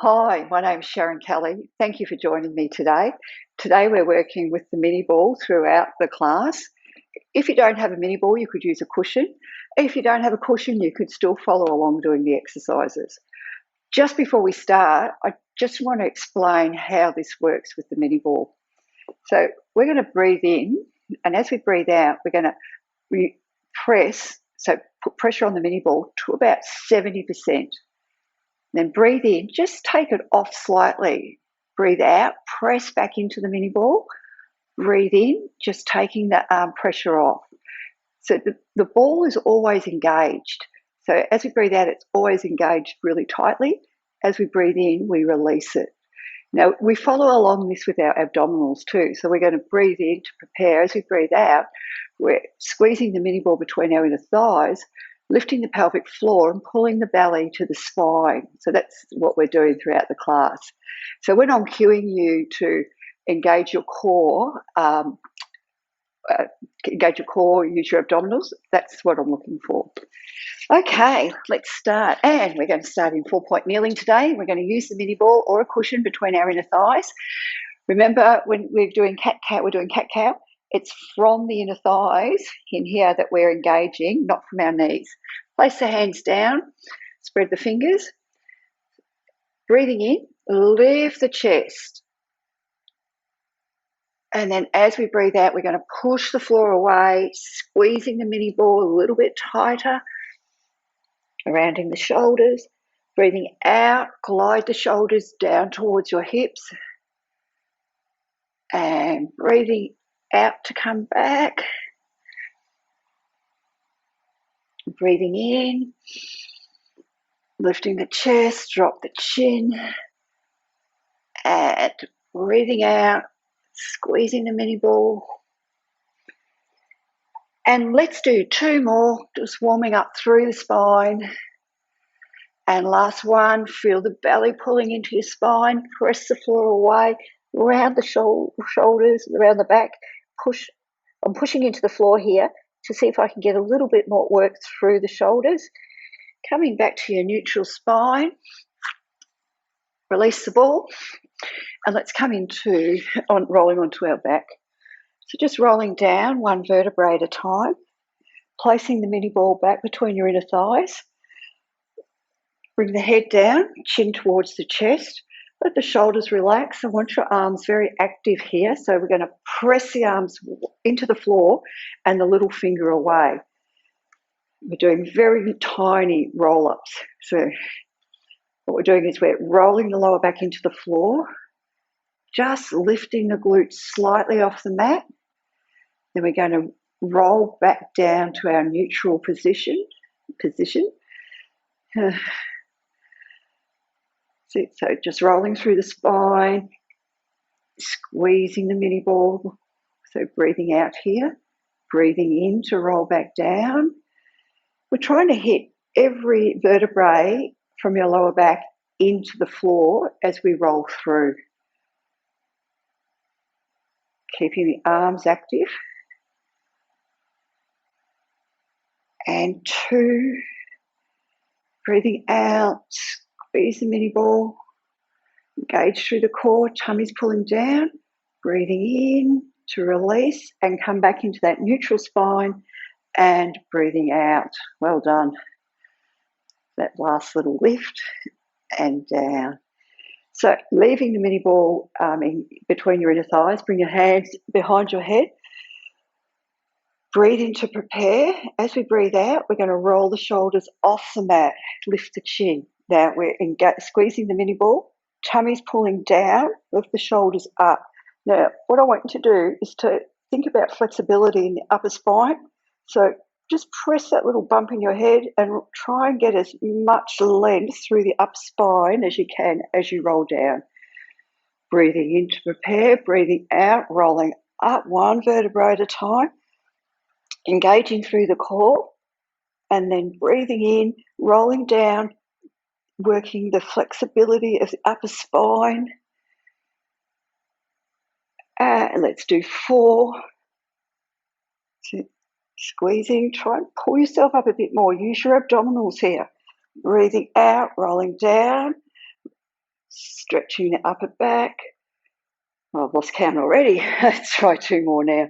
Hi, my name's Sharon Kelly. Thank you for joining me today. Today we're working with the mini ball throughout the class. If you don't have a mini ball, you could use a cushion. If you don't have a cushion, you could still follow along doing the exercises. Just before we start, I just want to explain how this works with the mini ball. So we're going to breathe in, and as we breathe out, we're going to put pressure on the mini ball to about 70%. Then breathe in, just take it off slightly. Breathe out, press back into the mini ball. Breathe in, just taking the arm pressure off. So the ball is always engaged. So as we breathe out, it's always engaged really tightly. As we breathe in, we release it. Now, we follow along this with our abdominals too. So we're going to breathe in to prepare. As we breathe out, we're squeezing the mini ball between our inner thighs, lifting the pelvic floor and pulling the belly to the spine. So that's what we're doing throughout the class. So when I'm cueing you to engage your core, use your abdominals, that's what I'm looking for. Okay, let's start. And we're going to start in 4-point kneeling today. We're going to use the mini ball or a cushion between our inner thighs. Remember, when we're doing cat-cow, we're doing cat-cow. It's from the inner thighs in here that we're engaging, not from our knees. Place the hands down, spread the fingers. Breathing in, lift the chest. And then as we breathe out, we're going to push the floor away, squeezing the mini ball a little bit tighter, rounding the shoulders. Breathing out, glide the shoulders down towards your hips. And breathing out to come back. Breathing in, lifting the chest, drop the chin, and breathing out, squeezing the mini ball. And let's do 2 more, just warming up through the spine. And last one, feel the belly pulling into your spine, press the floor away, round the shoulders, around the back. I'm pushing into the floor here to see if I can get a little bit more work through the shoulders. Coming back to your neutral spine, release the ball, and let's come rolling onto our back. So just rolling down 1 vertebrae at a time, placing the mini ball back between your inner thighs. Bring the head down, chin towards the chest. Let the shoulders relax. I want your arms very active here. So we're going to press the arms into the floor and the little finger away. We're doing very tiny roll-ups. So what we're doing is we're rolling the lower back into the floor, just lifting the glutes slightly off the mat. Then we're going to roll back down to our neutral position. So just rolling through the spine, squeezing the mini ball. So breathing out here, breathing in to roll back down. We're trying to hit every vertebrae from your lower back into the floor as we roll through. Keeping the arms active. And 2, breathing out, squeeze the mini ball, engage through the core, tummy's pulling down, breathing in to release and come back into that neutral spine and breathing out. Well done. That last little lift and down. So leaving the mini ball in between your inner thighs, bring your hands behind your head. Breathe in to prepare. As we breathe out, we're going to roll the shoulders off the mat, lift the chin. Now we're squeezing the mini ball, tummy's pulling down, lift the shoulders up. Now, what I want you to do is to think about flexibility in the upper spine. So just press that little bump in your head and try and get as much length through the upper spine as you can as you roll down. Breathing in to prepare, breathing out, rolling up 1 vertebrae at a time. Engaging through the core and then breathing in, rolling down, working the flexibility of the upper spine. And let's do 4. So squeezing, try and pull yourself up a bit more. Use your abdominals here. Breathing out, rolling down, Stretching the upper back. Oh, I've lost count already. Let's try 2 more now.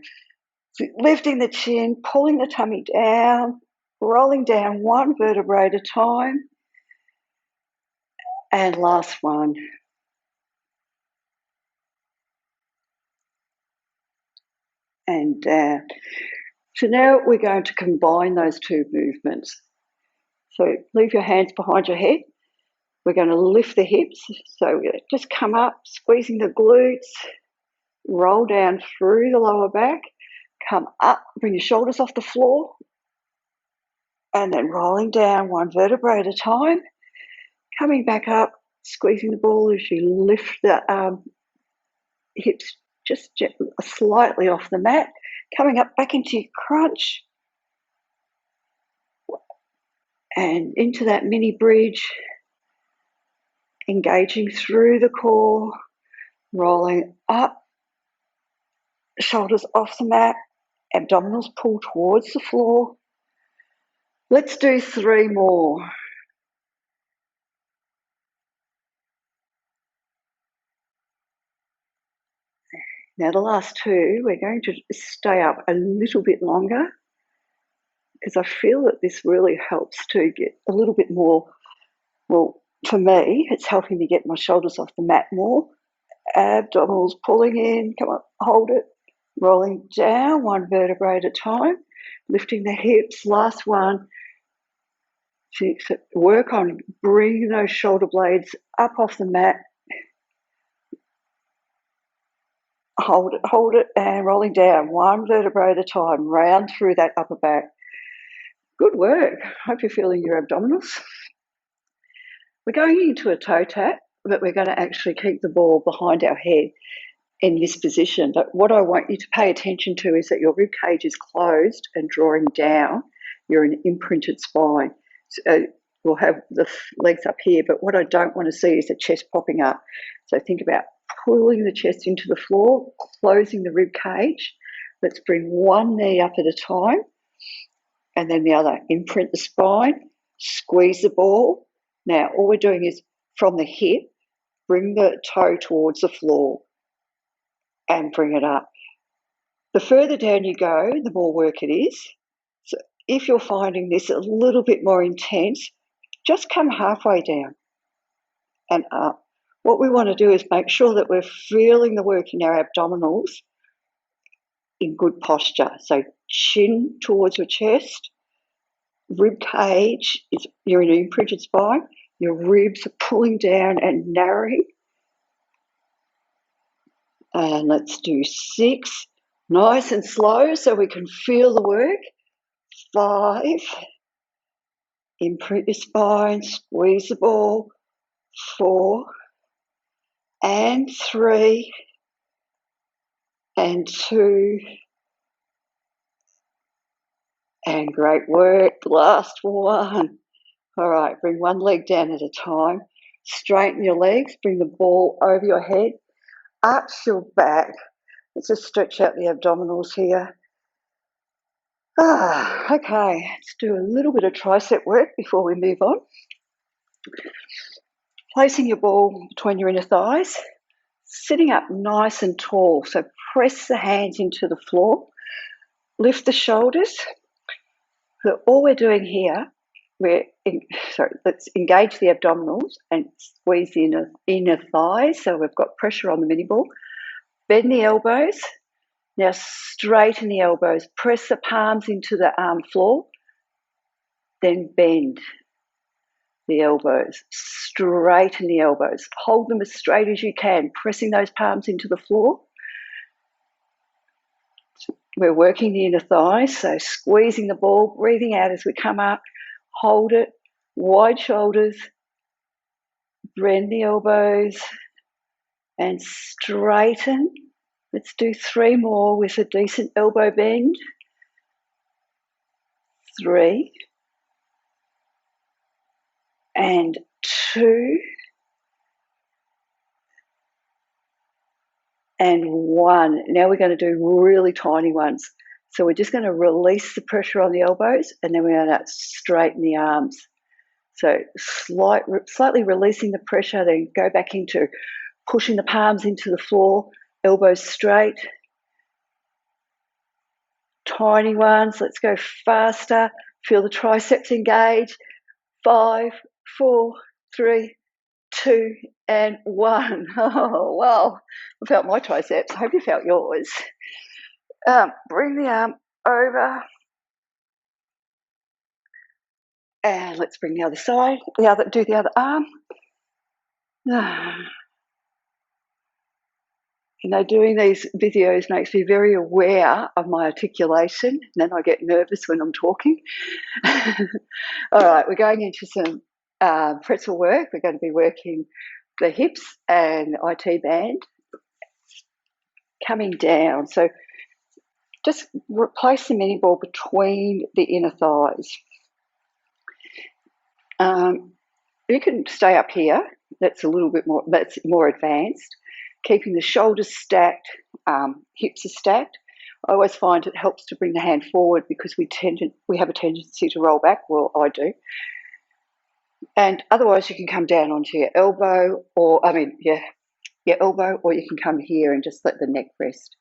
So lifting the chin, pulling the tummy down, rolling down 1 vertebrae at a time. And last one. And down. So now we're going to combine those 2 movements. So leave your hands behind your head. We're going to lift the hips. So just come up, squeezing the glutes, roll down through the lower back, come up, bring your shoulders off the floor, and then rolling down 1 vertebrae at a time, coming back up, squeezing the ball as you lift the hips just slightly off the mat, coming up back into your crunch and into that mini bridge, engaging through the core, rolling up, shoulders off the mat, abdominals pull towards the floor. Let's do 3 more. Now the last 2, we're going to stay up a little bit longer because I feel that this really helps to get a little bit more, well, for me, it's helping me get my shoulders off the mat more. Abdominals pulling in, come on, hold it, rolling down 1 vertebrae at a time, lifting the hips, last one. So work on bringing those shoulder blades up off the mat. Hold it, and rolling down 1 vertebrae at a time, round through that upper back. Good work. Hope you're feeling your abdominals. We're going into a toe tap, but we're going to actually keep the ball behind our head in this position. But what I want you to pay attention to is that your rib cage is closed and drawing down. You're an imprinted spine. So we'll have the legs up here, but what I don't want to see is the chest popping up. So think about pulling the chest into the floor, closing the rib cage. Let's bring 1 knee up at a time and then the other. Imprint the spine, squeeze the ball. Now all we're doing is from the hip, bring the toe towards the floor and bring it up. The further down you go, the more work it is. So if you're finding this a little bit more intense, just come halfway down and up. What we want to do is make sure that we're feeling the work in our abdominals in good posture. So chin towards your chest, rib cage, you're in an imprinted spine, your ribs are pulling down and narrowing. And let's do 6, nice and slow so we can feel the work. 5, imprint your spine, squeeze the ball. 4, and 3, and 2, and great work. Last one. All right, bring 1 leg down at a time. Straighten your legs, bring the ball over your head, arch your back. Let's just stretch out the abdominals here. Okay, let's do a little bit of tricep work before we move on. Placing your ball between your inner thighs, sitting up nice and tall. So press the hands into the floor, lift the shoulders. So all we're doing here, let's engage the abdominals and squeeze the inner thighs. So we've got pressure on the mini ball. Bend the elbows. Now straighten the elbows. Press the palms into the floor. Then bend the elbows. Straighten the elbows. Hold them as straight as you can, pressing those palms into the floor. We're working the inner thighs, so squeezing the ball, breathing out as we come up. Hold it, wide shoulders, bend the elbows, and straighten. Let's do 3 more with a decent elbow bend. 3, and 2, and 1. Now we're going to do really tiny ones. So we're just going to release the pressure on the elbows, and then we're going to straighten the arms. So slightly releasing the pressure, then go back into pushing the palms into the floor, elbows straight. Tiny ones, let's go faster. Feel the triceps engage. 5, 4, 3, 2, and 1. Oh, wow. I felt my triceps. I hope you felt yours. Bring the arm over. And let's bring the other side. Do the other arm. You know, doing these videos makes me very aware of my articulation, and then I get nervous when I'm talking. All right, we're going into some pretzel work. We're going to be working the hips and IT band coming down. So just place the mini ball between the inner thighs. You can stay up here. That's more advanced. Keeping the shoulders stacked, hips are stacked. I always find it helps to bring the hand forward because we have a tendency to roll back. Well, I do. And otherwise, you can come down onto your elbow, your elbow, or you can come here and just let the neck rest.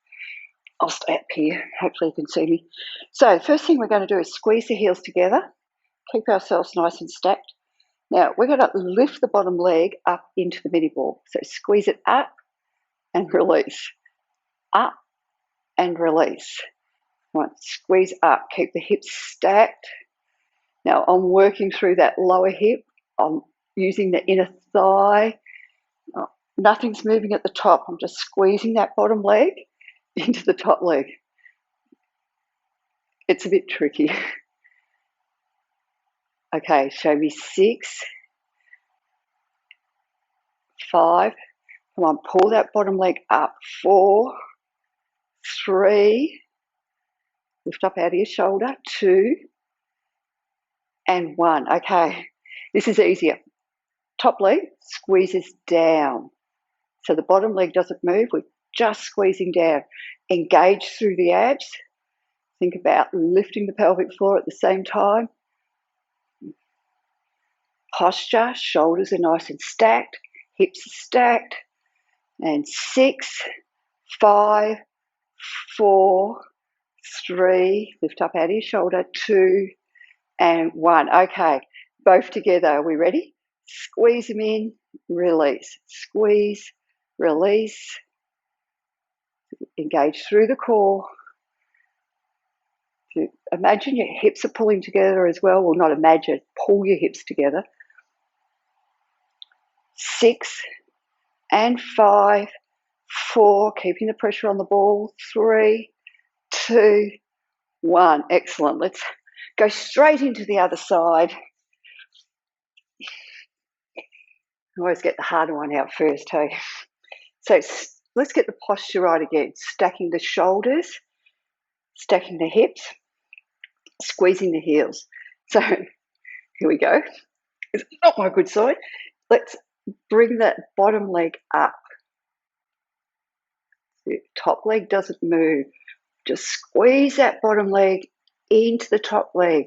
I'll stay up here. Hopefully, you can see me. So, first thing we're going to do is squeeze the heels together. Keep ourselves nice and stacked. Now, we're going to lift the bottom leg up into the mini ball. So, squeeze it up and release. Up and release. Right, squeeze up. Keep the hips stacked. Now, I'm working through that lower hip. I'm using the inner thigh. Nothing's moving at the top. I'm just squeezing that bottom leg into the top leg. It's a bit tricky. Okay, show me 6, 5. Come on, pull that bottom leg up. 4, 3. Lift up out of your shoulder. 2, and 1. Okay, this is easier. Top leg squeezes down. So the bottom leg doesn't move. We're just squeezing down. Engage through the abs. Think about lifting the pelvic floor at the same time. Posture, shoulders are nice and stacked. Hips are stacked. And 6, 5, 4, 3. Lift up out of your shoulder. 2, and 1. Okay, both together. Are we ready? Squeeze them in, release. Squeeze, release. Engage through the core. Imagine your hips are pulling together as well. Well, not imagine, pull your hips together. 6 and 5, 4, keeping the pressure on the ball. 3, 2, 1. Excellent. Let's go straight into the other side. I always get the harder one out first, hey? So let's get the posture right again. Stacking the shoulders, stacking the hips, squeezing the heels. So here we go. It's not my good side. Let's bring that bottom leg up. The top leg doesn't move. Just squeeze that bottom leg into the top leg.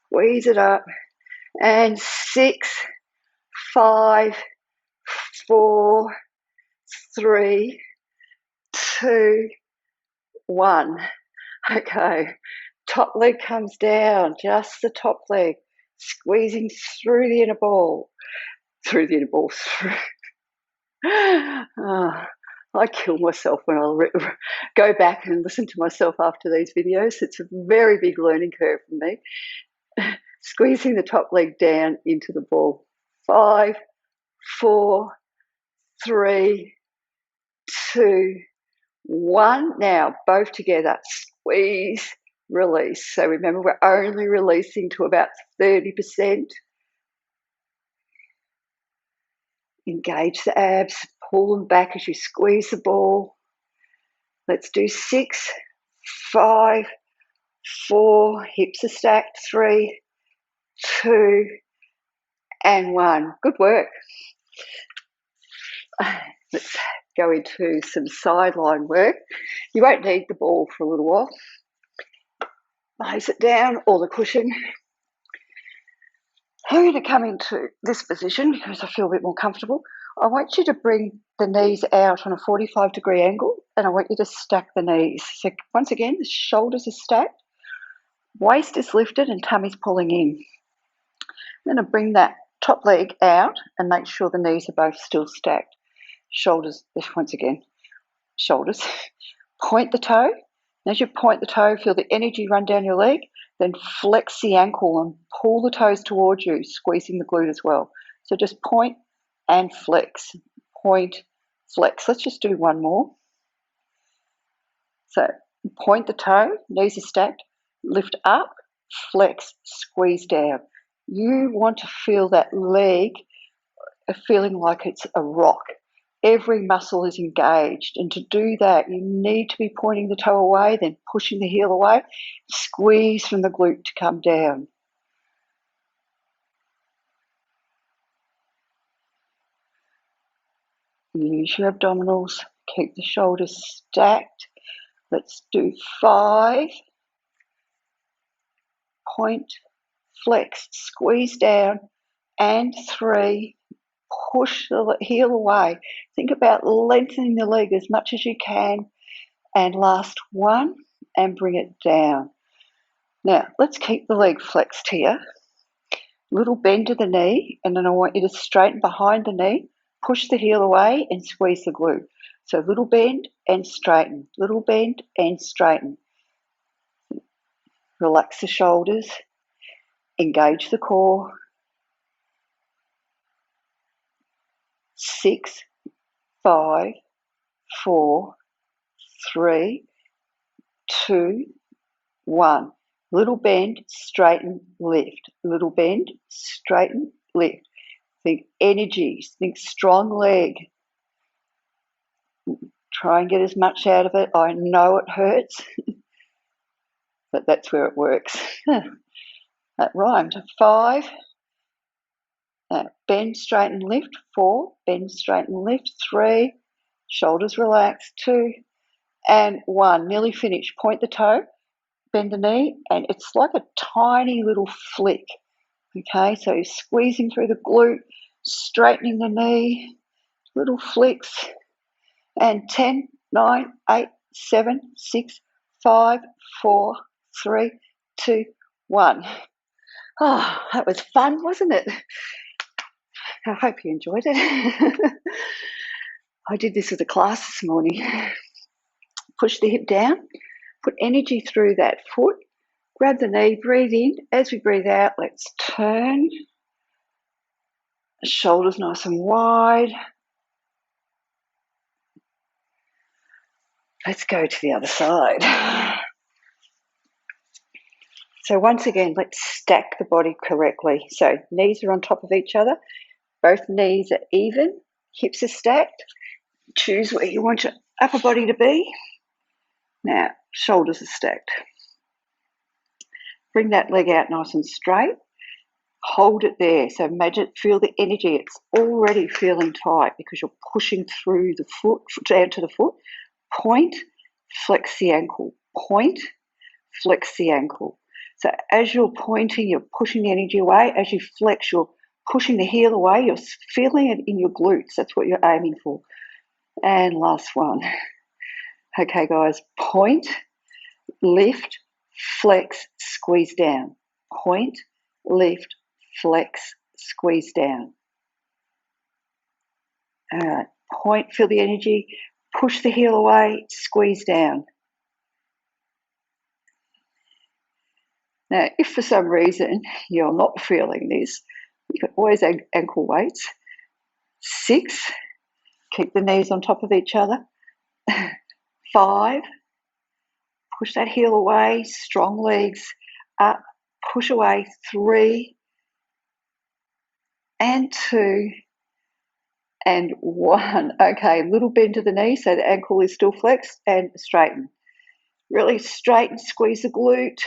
Squeeze it up. And 6, 5, 4, 3, 2, 1. Okay, top leg comes down, just the top leg, squeezing through the inner ball. Oh, I kill myself when I go back and listen to myself after these videos. It's a very big learning curve for me. Squeezing the top leg down into the ball. 5, 4, 3, 2, 1. Now, both together. Squeeze, release. So remember, we're only releasing to about 30%. Engage the abs. Pull them back as you squeeze the ball. Let's do 6, 5, 4. Hips are stacked. 3, 2, and 1. Good work. Let's go into some sideline work. You won't need the ball for a little while. Place it down or the cushion. I'm going to come into this position because I feel a bit more comfortable. I want you to bring the knees out on a 45-degree angle, and I want you to stack the knees. So once again, the shoulders are stacked, waist is lifted, and tummy's pulling in. I'm going to bring that top leg out and make sure the knees are both still stacked. Shoulders, once again, shoulders. Point the toe. And as you point the toe, feel the energy run down your leg. Then flex the ankle and pull the toes towards you, squeezing the glute as well. So just point and flex. Point, flex. Let's just do one more. So point the toe, knees are stacked, lift up, flex, squeeze down. You want to feel that leg feeling like it's a rock. Every muscle is engaged, and to do that, you need to be pointing the toe away, then pushing the heel away, squeeze from the glute to come down. Use your abdominals, keep the shoulders stacked. Let's do 5. Point, flex, squeeze down, and 3. Push the heel away. Think about lengthening the leg as much as you can. And last 1, and bring it down. Now, let's keep the leg flexed here. Little bend to the knee, and then I want you to straighten behind the knee, push the heel away, and squeeze the glute. So little bend and straighten, little bend and straighten. Relax the shoulders, engage the core. 6, 5, 4, 3, 2, 1. Little bend, straighten, lift. Little bend, straighten, lift. Think energy, think strong leg. Try and get as much out of it. I know it hurts, but that's where it works. That rhymed. 5, bend, straighten, lift. 4, bend, straighten, lift. 3, shoulders relax. 2, and 1. Nearly finished. Point the toe, bend the knee, and it's like a tiny little flick. Okay, so squeezing through the glute, straightening the knee, little flicks, and 10, 9, 8, 7, 6, 5, 4, 3, 2, 1. Oh, that was fun, wasn't it? I hope you enjoyed it. I did this with a class this morning. Push the hip down, put energy through that foot, grab the knee, breathe in. As we breathe out, let's turn. Shoulders nice and wide. Let's go to the other side. So once again, let's stack the body correctly. So knees are on top of each other. Both knees are even. Hips are stacked. Choose where you want your upper body to be. Now, shoulders are stacked. Bring that leg out nice and straight. Hold it there. So imagine, feel the energy. It's already feeling tight because you're pushing through the foot, down to the foot. Point, flex the ankle. Point, flex the ankle. So as you're pointing, you're pushing the energy away. As you flex, you're pushing the heel away. You're feeling it in your glutes. That's what you're aiming for. And last one. Okay, guys. Point, lift, flex, squeeze down. Point, lift, flex, squeeze down. All right. Point, feel the energy. Push the heel away, squeeze down. Now, if for some reason you're not feeling this, you can always add ankle weights. 6, keep the knees on top of each other. 5, push that heel away, strong legs up, push away. 3, and 2, and 1. Okay, little bend to the knee so the ankle is still flexed, and straighten. Really straighten, squeeze the glute.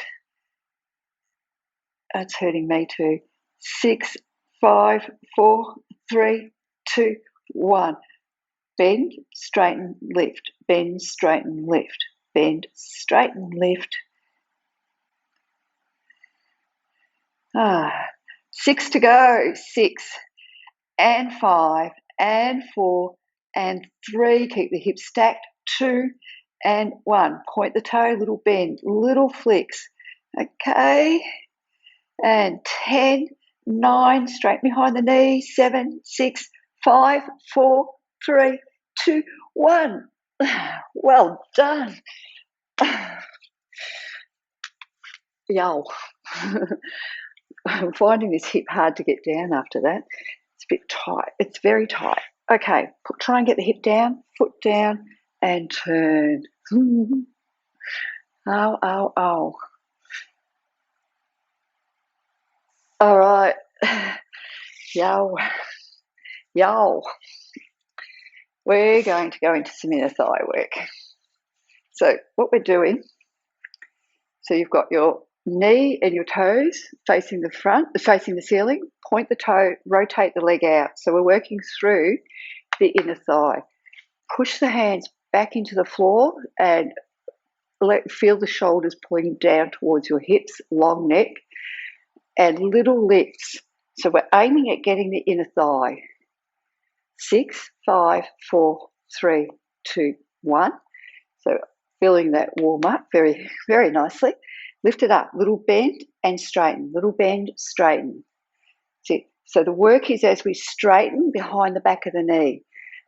It's hurting me too. 6, 5, 4, 3, 2, 1. Bend, straighten, lift. Bend, straighten, lift. Bend, straighten, lift. 6 to go. 6 and 5 and 4 and 3. Keep the hips stacked. 2 and 1. Point the toe, little bend, little flicks. Okay. And 10, 9, straight behind the knee. 7, 6, 5, 4, 3, 2, 1. Well done. Yo. I'm finding this hip hard to get down after that. It's a bit tight. It's very tight. Okay, try and get the hip down, foot down, and turn. Oh, oh, oh. All right. Yo. Yo. We're going to go into some inner thigh work. So what we're doing, so you've got your knee and your toes facing the front, facing the ceiling. Point the toe, rotate the leg out. So we're working through the inner thigh. Push the hands back into the floor and feel the shoulders pulling down towards your hips, long neck, and little lifts. So we're aiming at getting the inner thigh. 6, 5, 4, 3, 2, 1. So feeling that warm up very, very nicely. Lift it up, little bend and straighten, little bend, straighten. So the work is as we straighten behind the back of the knee.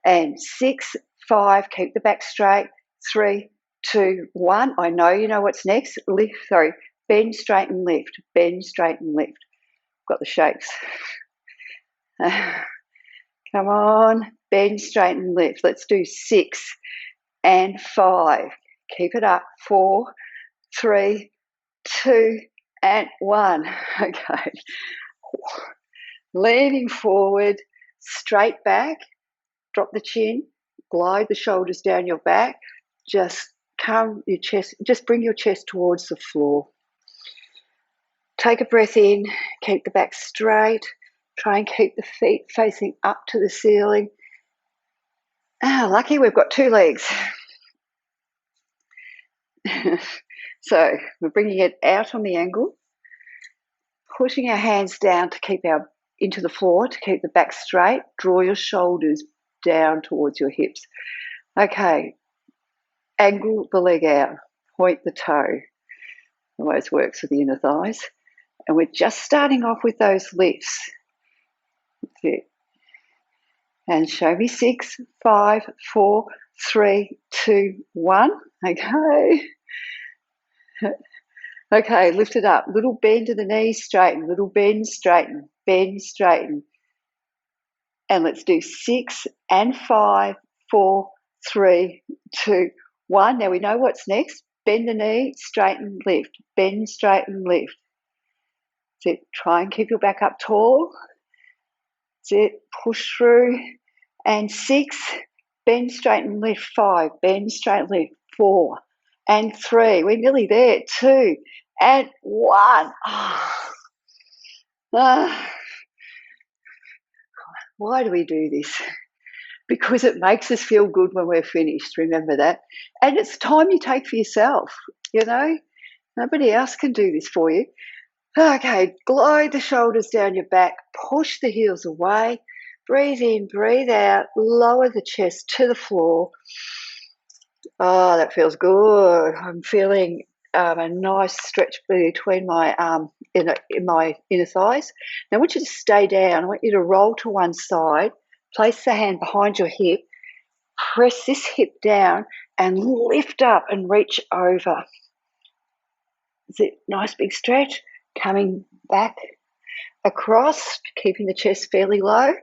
And 6, 5, keep the back straight. 3, 2, 1. I know you know what's next. Bend, straighten, lift. Bend, straighten, lift. Got the shakes. Come on. Bend, straighten, lift. Let's do 6 and 5. Keep it up. 4, 3, 2, and 1. Okay. Leaning forward, straight back. Drop the chin. Glide the shoulders down your back. Just bring your chest towards the floor. Take a breath in. Keep the back straight. Try and keep the feet facing up to the ceiling. Lucky we've got 2 legs. So we're bringing it out on the angle, pushing our hands down to keep into the floor, to keep the back straight. Draw your shoulders down towards your hips. Okay, angle the leg out, point the toe. Always works with the inner thighs. And we're just starting off with those lifts. That's it. And show me 6, 5, 4, 3, 2, 1. Okay. Okay, lift it up. Little bend to the knees, straighten. Little bend, straighten. Bend, straighten. And let's do 6 and 5, 4, 3, 2, 1. Now we know what's next. Bend the knee, straighten, lift. Bend, straighten, lift. That's it. Try and keep your back up tall. That's it. Push through. And 6, bend, straighten, lift. 5, bend, straighten, lift. 4 and 3. We're nearly there. 2 and 1. Why do we do this? Because it makes us feel good when we're finished. Remember that. And it's time you take for yourself. You know, nobody else can do this for you. Okay, glide the shoulders down your back. Push the heels away. Breathe in, breathe out. Lower the chest to the floor. Oh, that feels good. I'm feeling a nice stretch between my in my inner thighs. Now, I want you to stay down. I want you to roll to one side. Place the hand behind your hip. Press this hip down and lift up and reach over. Is it nice big stretch? Coming back across, keeping the chest fairly low.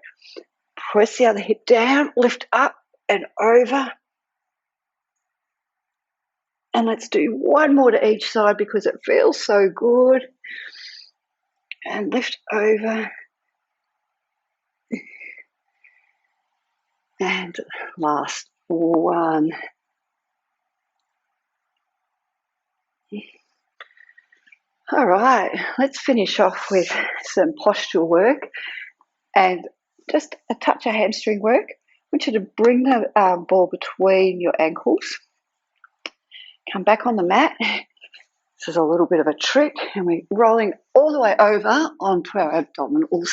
Press the other hip down, lift up and over. And let's do one more to each side because it feels so good. And lift over. And last one. All right, let's finish off with some postural work and just a touch of hamstring work. I want you to bring the ball between your ankles. Come back on the mat. This is a little bit of a trick, and we're rolling all the way over onto our abdominals.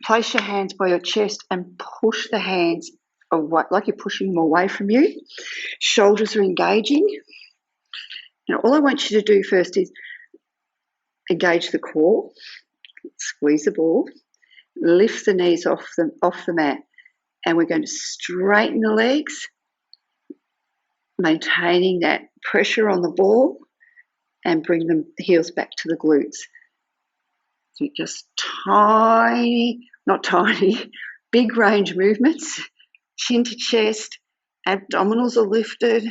Place your hands by your chest and push the hands away, like you're pushing them away from you. Shoulders are engaging. Now, all I want you to do first is engage the core, squeeze the ball, lift the knees off the mat, and we're going to straighten the legs, maintaining that pressure on the ball, and bring the heels back to the glutes. So just big range movements, chin to chest, abdominals are lifted,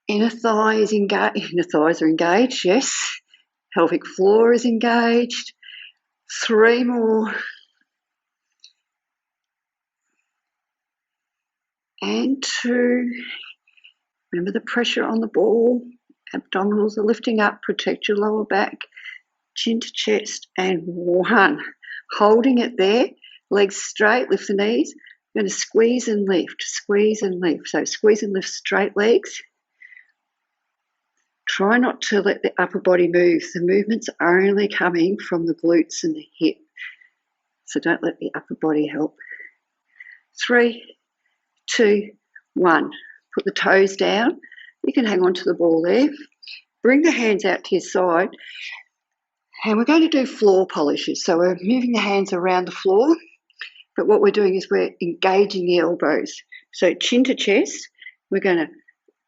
inner thighs are engaged, yes. Pelvic floor is engaged. 3 more. And 2. Remember the pressure on the ball. Abdominals are lifting up. Protect your lower back. Chin to chest. And 1. Holding it there. Legs straight. Lift the knees. We're going to squeeze and lift. Squeeze and lift. So squeeze and lift straight legs. Try not to let the upper body move. The movement's only coming from the glutes and the hip. So don't let the upper body help. 3, 2, 1. Put the toes down. You can hang on to the ball there. Bring the hands out to your side. And we're going to do floor polishes. So we're moving the hands around the floor. But what we're doing is we're engaging the elbows. So chin to chest. We're going to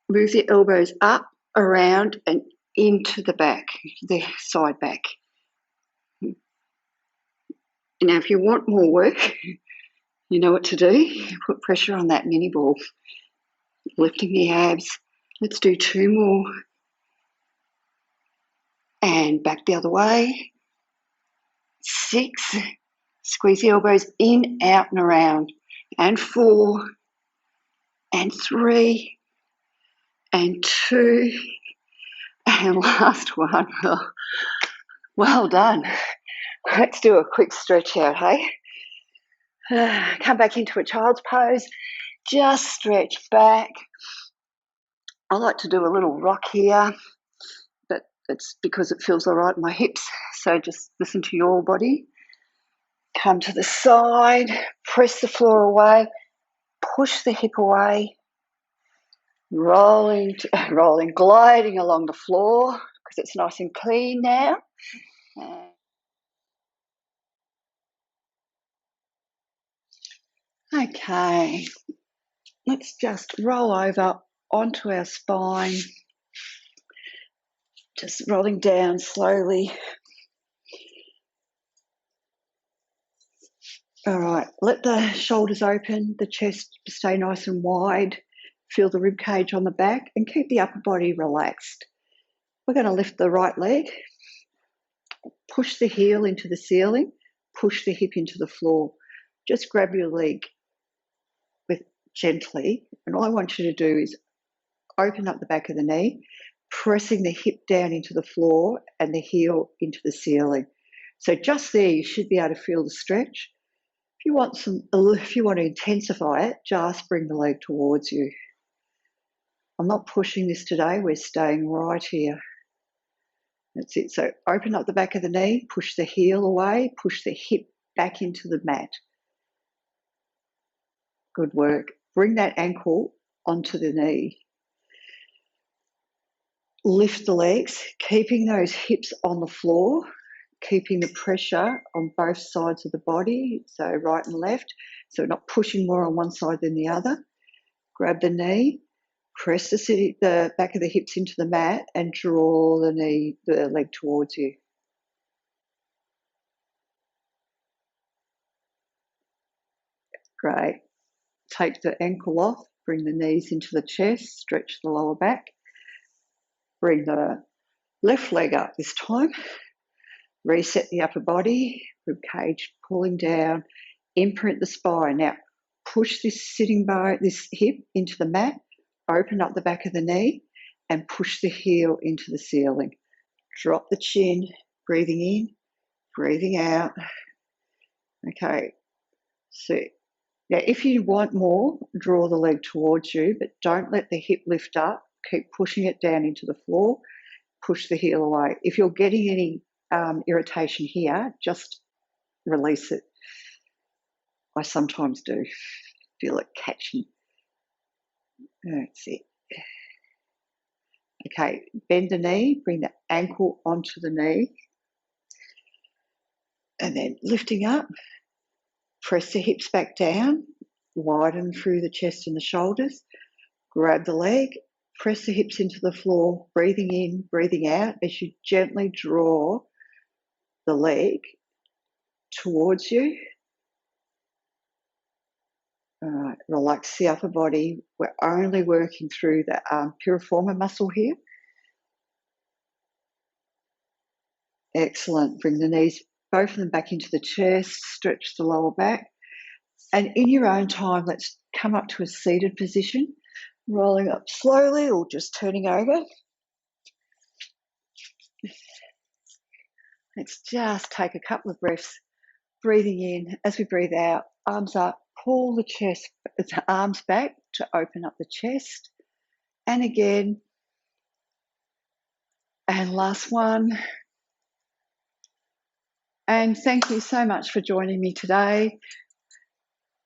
move the elbows up, around, and into the back, the side back. Now, if you want more work, you know what to do. Put pressure on that mini ball. Lifting the abs. Let's do 2 more. And back the other way. 6. Squeeze the elbows in, out, and around. And 4. And 3. And 2. And last one. Oh, well done. Let's do a quick stretch out, hey? Come back into a child's pose. Just stretch back. I like to do a little rock here, but it's because it feels all right in my hips. So just listen to your body. Come to the side. Press the floor away. Push the hip away. Rolling, gliding along the floor because it's nice and clean now. Okay, let's just roll over onto our spine, just rolling down slowly. All right, let the shoulders open, the chest stay nice and wide. Feel the rib cage on the back and keep the upper body relaxed. We're going to lift the right leg, push the heel into the ceiling, push the hip into the floor. Just grab your leg gently, and all I want you to do is open up the back of the knee, pressing the hip down into the floor and the heel into the ceiling. So just there, you should be able to feel the stretch. If you want to intensify it, just bring the leg towards you. I'm not pushing this today. We're staying right here. That's it. So open up the back of the knee, push the heel away, push the hip back into the mat. Good work. Bring that ankle onto the knee. Lift the legs, keeping those hips on the floor, keeping the pressure on both sides of the body, so right and left, so we're not pushing more on one side than the other. Grab the knee, press the back of the hips into the mat and draw the leg towards you. Great. Take the ankle off, bring the knees into the chest, stretch the lower back. Bring the left leg up this time. Reset the upper body, rib cage pulling down, imprint the spine. Now, push this this hip into the mat, open up the back of the knee, and push the heel into the ceiling. Drop the chin, breathing in, breathing out. Okay, so now if you want more, draw the leg towards you, but don't let the hip lift up keep pushing it down into the floor, push the heel away. If you're getting any irritation here, just release it. I sometimes do feel it catching. That's it. Okay, bend the knee, bring the ankle onto the knee, and then lifting up, press the hips back down, widen through the chest and the shoulders, grab the leg, press the hips into the floor, breathing in, breathing out as you gently draw the leg towards you. All right, relax the upper body. We're only working through the piriform muscle here. Excellent. Bring the knees, both of them back into the chest, stretch the lower back. And in your own time, let's come up to a seated position, rolling up slowly or just turning over. Let's just take a couple of breaths, breathing in. As we breathe out, arms up, pull the arms back to open up the chest. And again, and last one. And thank you so much for joining me today.